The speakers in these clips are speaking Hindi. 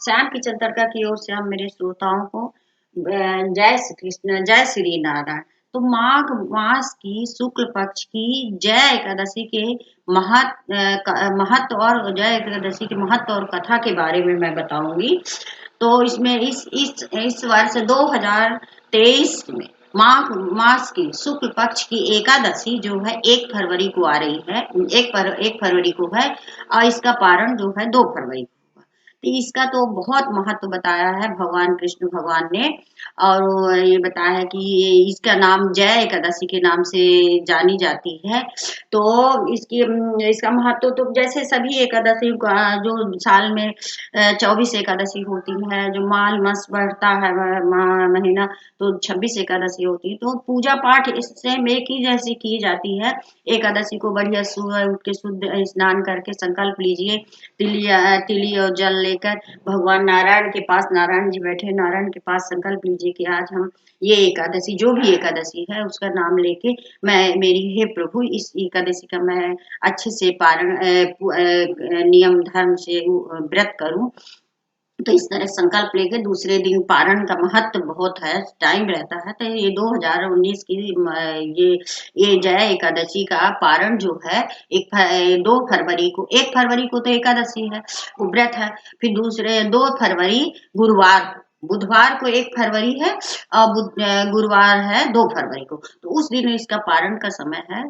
श्याम किचन तड़का की ओर से हम मेरे श्रोताओं को जय श्री कृष्ण, जय श्री नारायण। तो माघ मास की शुक्ल पक्ष की जय एकादशी के महत्व और जय एकादशी के महत्व और कथा के बारे में मैं बताऊंगी। तो इसमें इस वर्ष 2023 में माघ मास की शुक्ल पक्ष की एकादशी जो है 1 फरवरी को आ रही है। 1 फरवरी को है और इसका पारण जो है 2 फरवरी को। तो इसका तो बहुत महत्व बताया है भगवान कृष्ण भगवान ने। और ये बताया है कि इसका नाम जय एकादशी के नाम से जानी जाती है। तो इसका महत्व तो जैसे सभी एकादशी जो साल में 24 एकादशी होती है, जो माल मास बढ़ता है महीना, तो 26 एकादशी होती है। तो पूजा पाठ इससे में की जैसी की जाती है। एकादशी को बढ़िया सुबह उठ के शुद्ध स्नान करके संकल्प लीजिए, तिली और जल लेकर भगवान नारायण के पास, नारायण जी बैठे, नारायण के पास संकल्प लीजिए कि आज हम ये एकादशी, जो भी एकादशी है उसका नाम लेके मैं मेरी हे प्रभु इस एकादशी का मैं अच्छे से पारण नियम धर्म से व्रत करूं। तो इस तरह संकल्प लेके दूसरे दिन पारण का महत्व बहुत है, टाइम रहता है। तो ये 2019 की ये जय एकादशी का पारण जो है 2 फरवरी को, 1 फरवरी को तो एकादशी है, वो व्रत है। फिर दूसरे 2 फरवरी गुरुवार, बुधवार को 1 फरवरी है और गुरुवार है 2 फरवरी को। तो उस दिन इसका पारण का समय है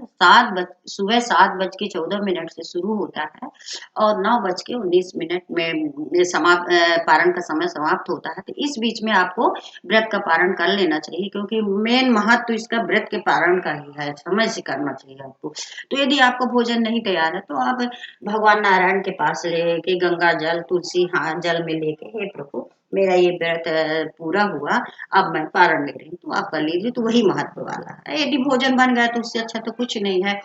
सुबह 7:14 से शुरू होता है और 9:19 में समाप्त, पारण का समय समाप्त होता है। तो इस बीच में आपको व्रत का पारण कर लेना चाहिए, क्योंकि मेन महत्व तो इसका व्रत के पारण का ही है, समय से करना चाहिए आपको। तो यदि आपका भोजन नहीं तैयार है तो आप भगवान नारायण के पास लेके गंगा जल, तुलसी हाथ जल में लेके, हे प्रभु मेरा ये व्रत पूरा हुआ, अब मैं पारण ले रही हूँ, तो आप कर लीजिए। तो वही महत्व वाला है। यदि भोजन बन गया तो उससे अच्छा तो कुछ नहीं है।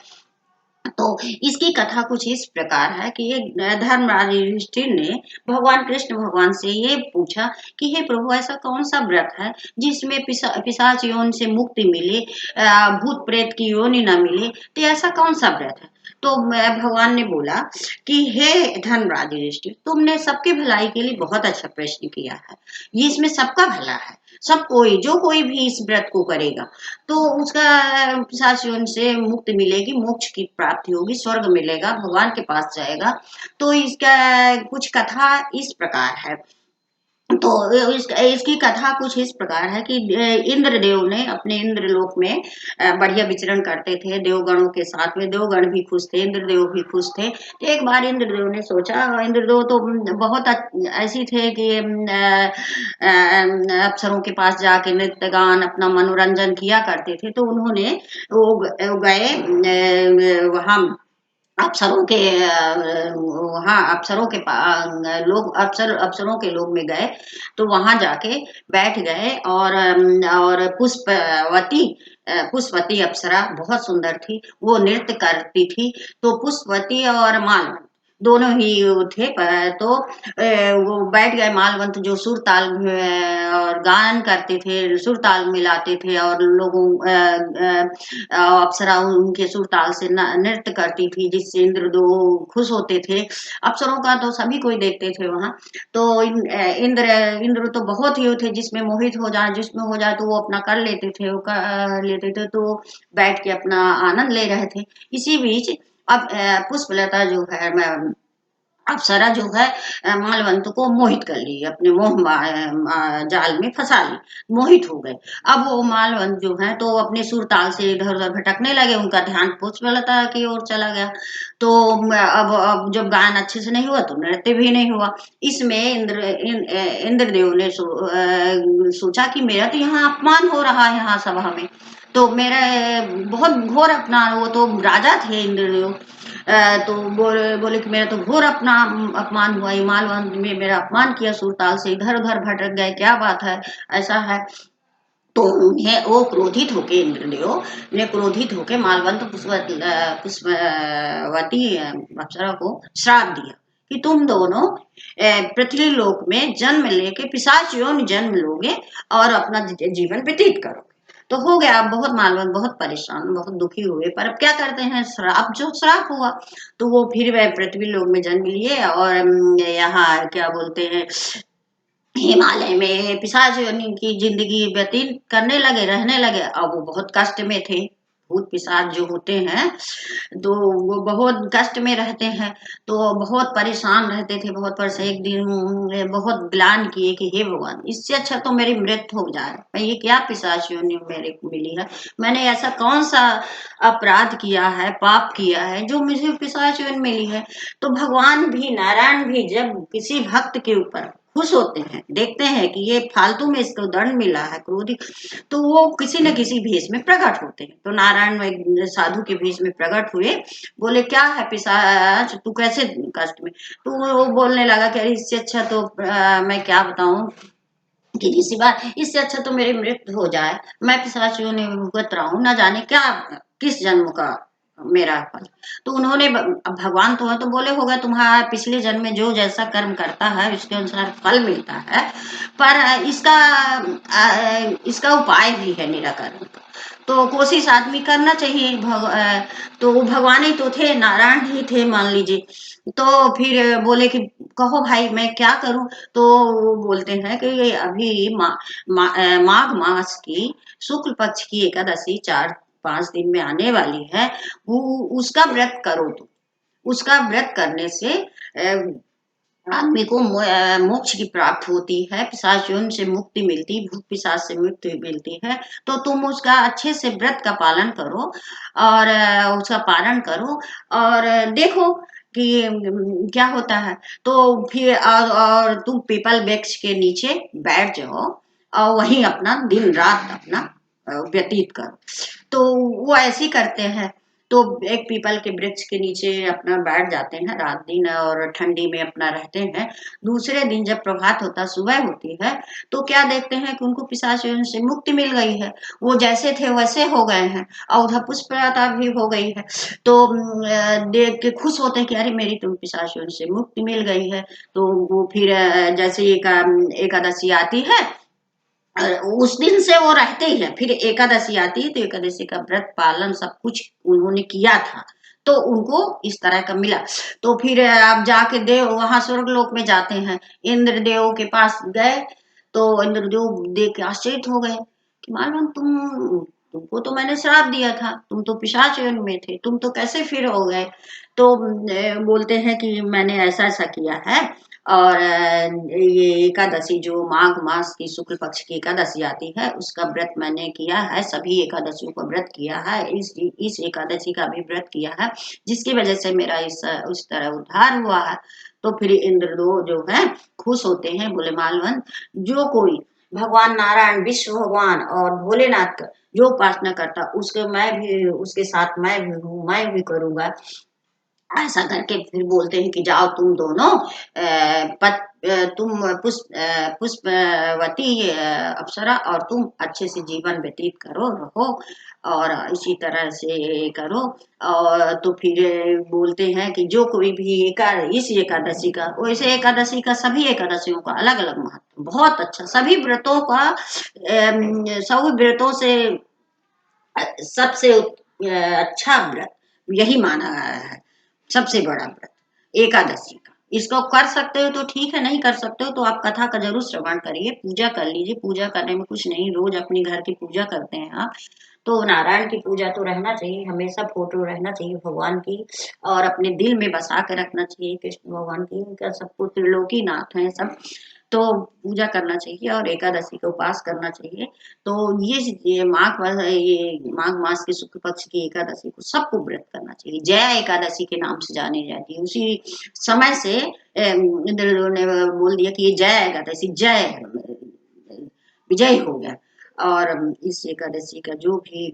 तो इसकी कथा कुछ इस प्रकार है कि एक धर्मराज युधिष्ठिर ने भगवान कृष्ण भगवान से ये पूछा कि हे प्रभु, ऐसा कौन सा व्रत है जिसमें पिशाच योनि से मुक्ति मिले, भूत प्रेत की योनि न मिले, तो ऐसा कौन सा व्रत है? तो भगवान ने बोला कि हे धर्मराज युधिष्ठिर, तुमने सबके भलाई के लिए बहुत अच्छा प्रश्न किया है। ये इसमें सबका भला है। सब कोई, जो कोई भी इस व्रत को करेगा तो उसका पिशाच योनि से मुक्ति मिलेगी, मोक्ष की प्राप्ति होगी, स्वर्ग मिलेगा, भगवान के पास जाएगा। तो इसका कुछ कथा इस प्रकार है। तो इसकी कथा कुछ इस प्रकार है कि इंद्रदेव ने अपने इंद्रलोक में बढ़िया विचरण करते थे देवगणों के साथ में। देवगण भी खुश थे, इंद्रदेव भी खुश थे। तो एक बार इंद्रदेव ने सोचा, इंद्रदेव तो बहुत ऐसी थे कि अप्सरों के पास जाके नृत्य गान अपना मनोरंजन किया करते थे। तो उन्होंने वो गए वहां अप्सरों के वहाँ अप्सरों के लोग, अप्सरों के लोग में गए। तो वहां जाके बैठ गए और पुष्पवती अप्सरा बहुत सुंदर थी, वो नृत्य करती थी। तो पुष्पवती और मालवंत दोनों ही थे। तो वो बैठ गए। मालवंत जो सुर ताल और गान करते थे, सुर ताल मिलाते थे, और लोगों अप्सरा उनके सुर ताल से नृत्य करती थी, जिससे इंद्रदेव खुश होते थे। अप्सरों का तो सभी कोई देखते थे वहां। तो इंद्र तो बहुत ही थे, जिसमें मोहित हो जाए, जिसमें हो जाए तो वो अपना कर लेते थे, वो कर लेते थे। तो बैठ के अपना आनंद ले रहे थे। इसी बीच अब पुष्पलता जो है अप्सरा जो है मालवंत को मोहित कर ली, अपने मोह जाल में फंसा ली, मोहित हो गए। अब वो मालवंत जो है तो अपने सुर ताल से इधर उधर भटकने लगे, उनका ध्यान पुष्पलता की ओर चला गया। तो अब जब गायन अच्छे से नहीं हुआ तो नृत्य भी नहीं हुआ। इसमें इंद्रदेव ने सोचा कि मेरा तो यहाँ अपमान हो रहा है, यहाँ सभा में तो मेरा बहुत घोर अपमान। वो तो राजा थे इंद्रदेव। तो बोले कि मेरा तो घोर अपना अपमान हुआ, मालवंत में मेरा अपमान किया, सुरताल से इधर उधर भटक गए, क्या बात है, ऐसा है। तो उन्हें वो क्रोधित होके, इंद्रदेव ने क्रोधित होके मालवंत पुष्पवती अप्सरा को श्राप दिया कि तुम दोनों पृथ्वी लोक में जन्म लेके पिशाच योनि जन्म लोगे और अपना जीवन व्यतीत करोगे। तो हो गया। अब बहुत मालवंत बहुत परेशान, बहुत दुखी हुए। पर अब क्या करते हैं, श्राप जो श्राप हुआ। तो वो फिर वह पृथ्वी लोक में जन्म लिए और यहाँ क्या बोलते हैं हिमालय में पिशाच की जिंदगी व्यतीत करने लगे, रहने लगे। अब वो बहुत कष्ट में थे। भूत पिशाच जो होते हैं तो वो बहुत कष्ट में रहते हैं, तो बहुत परेशान रहते थे। बहुत पर से एक दिन उन्होंने बहुत ग्लान किए कि हे भगवान, इससे अच्छा तो मेरी मृत्यु हो जाए। मैं ये क्या पिशाच योनि मेरे को मिली है, मैंने ऐसा कौन सा अपराध किया है, पाप किया है जो मुझे पिशाच योनि मिली है। तो भगवान भी, नारायण भी जब किसी भक्त के ऊपर खुश होते हैं, देखते हैं कि ये फालतू में इसको दंड मिला है क्रोधी, तो वो किसी न किसी भेष में प्रकट होते हैं। तो नारायण में एक साधु के भेष में प्रकट हुए, बोले क्या है पिशाच, तू कैसे कष्ट में। तो वो बोलने लगा कि अरे इससे अच्छा तो मैं क्या बताऊं कि ऋषि बात, इससे अच्छा तो मेरी मृत्यु हो जाए। मैं पिशाच योनि में भुगत रहा हूँ, न जाने क्या किस जन्म का मेरा फल। तो उन्होंने अब भगवान तो है तो बोले होगा तुम्हारा पिछले जन्म में जो जैसा कर्म करता है उसके अनुसार फल मिलता है, पर इसका उपाय भी है निराकरण का। तो कोशिश आदमी करना चाहिए। तो वो भगवान ही तो थे, नारायण ही थे मान लीजिए। तो फिर बोले कि कहो भाई मैं क्या करूं। तो वो बोलते हैं कि अभी माघ मास की शुक्ल पक्ष की एकादशी 4-5 दिन में आने वाली है, वो उसका व्रत करो। तो उसका व्रत करने से आदमी को मोक्ष की प्राप्त होती है, पिशाच योनि से मुक्ति मिलती, भूत पिशाच से मुक्ति मिलती है। तो तुम उसका अच्छे से व्रत का पालन करो और उसका पालन करो और देखो कि क्या होता है। तो फिर और तुम पीपल वृक्ष के नीचे बैठ जाओ और वहीं अपना दिन रात अपना व्यतीत करो। तो वो ऐसे ही करते हैं। तो एक पीपल के वृक्ष के नीचे अपना बैठ जाते हैं रात दिन और ठंडी में अपना रहते हैं। दूसरे दिन जब प्रभात होता, सुबह होती है, तो क्या देखते हैं कि उनको पिशाच योनि से मुक्ति मिल गई है। वो जैसे थे वैसे हो गए हैं और उधर पुष्पलता भी हो गई है। तो देख के खुश होते हैं कि अरे मेरी तो पिशाच योनि से मुक्ति मिल गई है। तो वो फिर जैसे एकादशी आती है, उस दिन से वो रहते ही है। फिर एकादशी आती है तो एकादशी का व्रत पालन सब कुछ उन्होंने किया था, तो उनको इस तरह का मिला। तो फिर आप जाके देव वहां स्वर्ग लोक में जाते हैं, इंद्र देव के पास गए। तो इंद्र देव देख के आश्चर्य हो गए कि मालूम तुमको तो मैंने श्राप दिया था, तुम तो पिशाच योनि में थे, तुम तो कैसे फिर हो गए। तो बोलते हैं कि मैंने ऐसा ऐसा किया है। और ये एकादशी जो माघ मास की शुक्ल पक्ष की एकादशी आती है उसका व्रत मैंने किया है, सभी एकादशियों का व्रत किया है, इस एकादशी का भी व्रत किया है, जिसकी वजह से मेरा इस तरह उद्धार हुआ है। तो फिर इंद्रदेव जो है खुश होते हैं, बोले मालवंत, जो कोई भगवान नारायण विश्व भगवान और भोलेनाथ का जो उपासना करता उसके मैं भी उसके साथ मैं भी हूँ, मैं भी करूंगा। ऐसा करके फिर बोलते हैं कि जाओ तुम दोनों तुम पुष्पवती अप्सरा, और तुम अच्छे से जीवन व्यतीत करो, रहो और इसी तरह से करो। और तो फिर बोलते हैं कि जो कोई भी इस एकादशी का, वैसे एकादशी का सभी एकादशियों का अलग अलग महत्व बहुत अच्छा, सभी व्रतों का सभी व्रतों से सबसे अच्छा व्रत यही माना गया है, सबसे बड़ा व्रत एकादशी का। इसको कर सकते हो तो ठीक है, नहीं कर सकते हो तो आप कथा का जरूर श्रवण करिए, पूजा कर लीजिए। पूजा करने में कुछ नहीं, रोज अपने घर की पूजा करते हैं आप, तो नारायण की पूजा तो रहना चाहिए, हमेशा फोटो रहना चाहिए भगवान की, और अपने दिल में बसा के रखना चाहिए कृष्ण भगवान की, उनका सबको त्रिलोकी नाथ है सब। तो पूजा करना चाहिए और एकादशी का उपवास करना चाहिए। तो ये माघ मास के शुक्ल पक्ष की एकादशी को सबको व्रत करना चाहिए, जया एकादशी के नाम से जानी जाती है। उसी समय से इंद्र ने बोल दिया कि ये जया एकादशी, जय विजय हो गया। और इस एकादशी का जो भी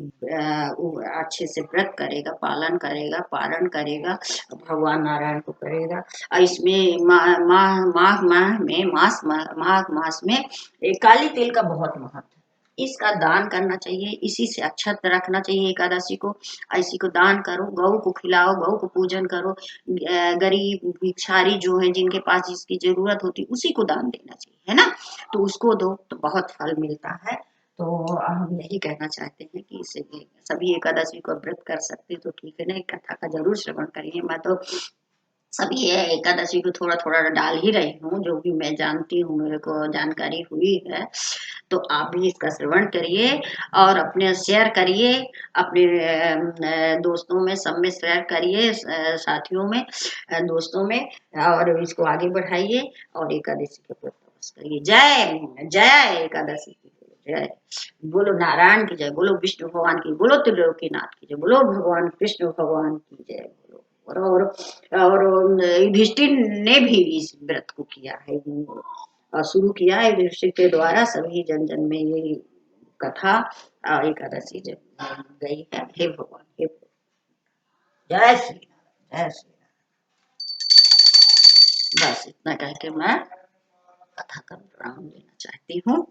अच्छे से व्रत करेगा, पालन करेगा, पारण करेगा, भगवान नारायण को करेगा। और इसमें माघ मास में काली तिल का बहुत महत्व है। इसका दान करना चाहिए, इसी से अक्षत रखना चाहिए एकादशी को। इसी को दान करो, गौ को खिलाओ, गौ को पूजन करो, गरीब भिक्षारी जो है जिनके पास जिसकी जरूरत होती उसी को दान देना चाहिए, है ना। तो उसको दो तो बहुत फल मिलता है। तो हम यही कहना चाहते हैं कि इसे सभी एकादशी को व्रत कर सकते तो ठीक है, नहीं कथा का जरूर श्रवण करिए। मैं तो सब ये एकादशी को थोड़ा थोड़ा डाल ही रही हूँ, जो भी मैं जानती हूँ, मेरे को जानकारी हुई है। तो आप भी इसका श्रवण करिए और अपने शेयर करिए, अपने दोस्तों में, सब में शेयर करिए, साथियों में, दोस्तों में, और इसको आगे बढ़ाइए और एकादशी के व्रत तपस्या करिए। जय जय एकादशी की जय। बोलो नारायण की जय, बोलो विष्णु भगवान की, बोलो त्रिलोकीनाथ की जय, बोलो भगवान कृष्ण भगवान की जय। और युधिष्ठिर ने भी इस व्रत को किया है और शुरू किया है युधिष्ठिर के द्वारा। सभी जन जन में ये कथा एकादशी गई है। हे भगवान, हे भगवान, जय श्री राम, जय श्री राम। बस इतना कह के मैं कथा का विराम देना चाहती हूँ।